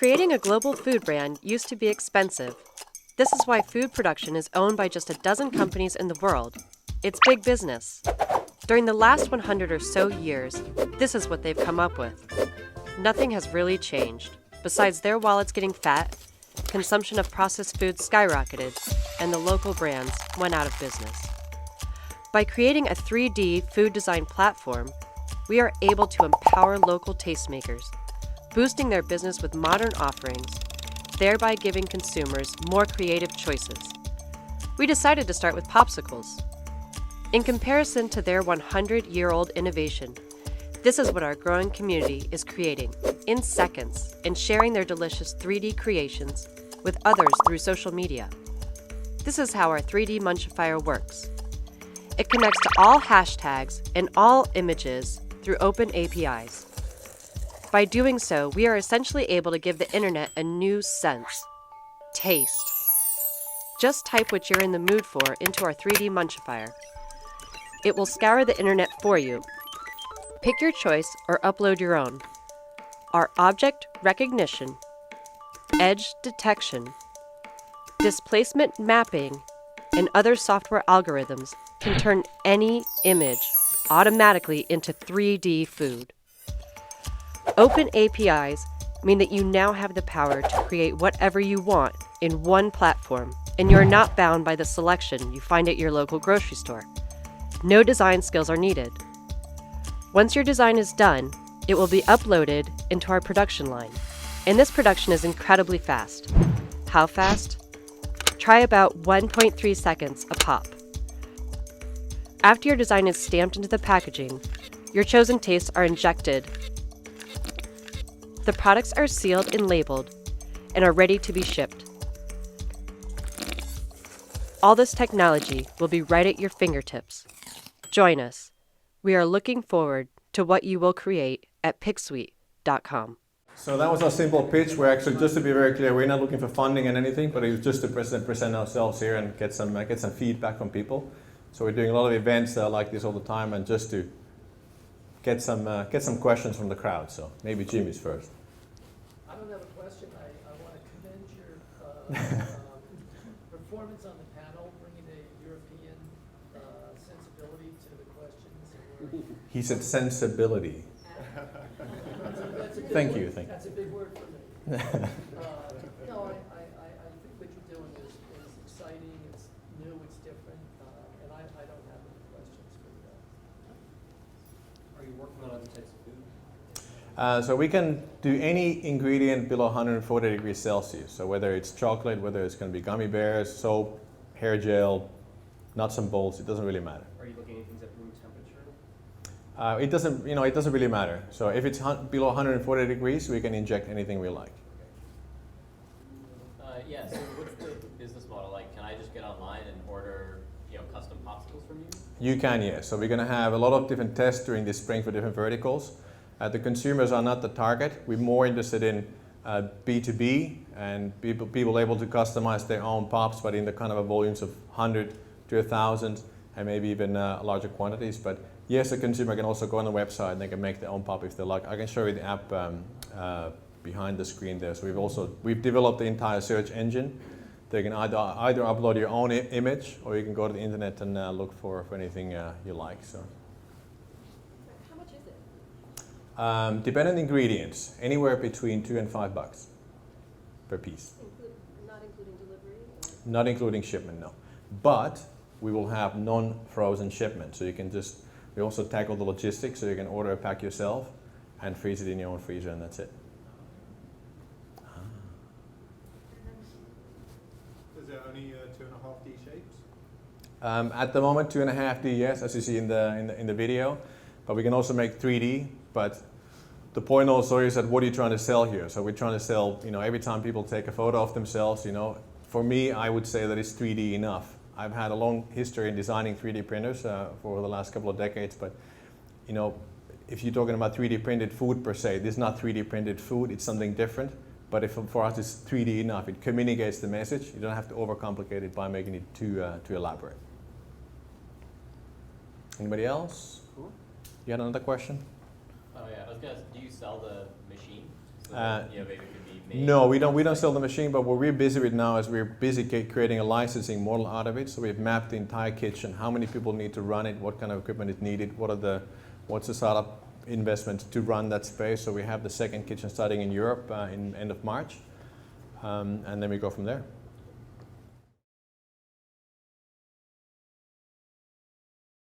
Creating a global food brand used to be expensive. This is why food production is owned by just a dozen companies in the world. It's big business. During the last 100 or so years, this is what they've come up with. Nothing has really changed. Besides their wallets getting fat, consumption of processed foods skyrocketed, and the local brands went out of business. By creating a 3D food design platform, we are able to empower local tastemakers, boosting their business with modern offerings, thereby giving consumers more creative choices. We decided to start with popsicles. In comparison to their 100-year-old innovation, this is what our growing community is creating in seconds and sharing their delicious 3D creations with others through social media. This is how our 3D Munchifier works. It connects to all hashtags and all images through open APIs. By doing so, we are essentially able to give the internet a new sense: taste. Just type what you're in the mood for into our 3D Munchifier. It will scour the internet for you. Pick your choice or upload your own. Our object recognition, edge detection, displacement mapping, and other software algorithms can turn any image automatically into 3D food. Open APIs mean that you now have the power to create whatever you want in one platform, and you're not bound by the selection you find at your local grocery store. No design skills are needed. Once your design is done, it will be uploaded into our production line. And this production is incredibly fast. How fast? Try about 1.3 seconds a pop. After your design is stamped into the packaging, your chosen tastes are injected. The products are sealed and labeled and are ready to be shipped. All this technology will be right at your fingertips. Join us. We are looking forward to what you will create at Pixsweet.com. So that was our simple pitch. We're actually, just to be very clear, we're not looking for funding and anything, but it was just to present ourselves here and get some feedback from people. So we're doing a lot of events like this all the time, and just to get some questions from the crowd. So maybe Jimmy's first. I don't have a question. I want to commend your performance on the panel, bringing a European sensibility to the questions. He said sensibility. Thank you. That's a big word for me. No, I think what you're doing is exciting, it's new, it's different, and I don't have any questions for you. Are you working on other types of food? So we can do any ingredient below 140 degrees Celsius. So whether it's chocolate, whether it's going to be gummy bears, soap, hair gel, nuts and bolts, it doesn't really matter. Are you looking at things at room temperature? It doesn't really matter. So if it's below 140 degrees, we can inject anything we like. Yeah. So what's the business model like? Can I just get online and order, custom popsicles from you? You can, yes. So we're going to have a lot of different tests during this spring for different verticals. The consumers are not the target. We're more interested in B2B and people able to customize their own pops, but in the kind of a volumes of 100 to 1,000 and maybe even larger quantities. But yes, a consumer can also go on the website and they can make their own pop if they like. I can show you the app behind the screen there. So we've developed the entire search engine. They can either upload your own image, or you can go to the internet and look for anything you like. So. How much is it? Depending on the ingredients, anywhere between $2 and $5 per piece. Not including delivery? Not including shipment, no. But we will have non-frozen shipment, so you can we also tackle the logistics, so you can order a pack yourself and freeze it in your own freezer, and that's it. Is there only 2.5D shapes? At the moment, 2.5D, yes, as you see in the video. But we can also make 3D. But the point also is that what are you trying to sell here? So we're trying to sell, every time people take a photo of themselves, for me, I would say that it's 3D enough. I've had a long history in designing 3D printers for the last couple of decades, but if you're talking about 3D printed food per se, this is not 3D printed food, it's something different. But for us, it's 3D enough. It communicates the message. You don't have to overcomplicate it by making it too elaborate. Anybody else? Cool. You had another question? Oh yeah, I was gonna ask, do you sell the machine? So that, maybe it could be made. No, we don't sell the machine, but what we're busy with now is we're busy creating a licensing model out of it. So we've mapped the entire kitchen, how many people need to run it, what kind of equipment is needed, what's the startup investment to run that space. So we have the second kitchen starting in Europe in end of March, and then we go from there.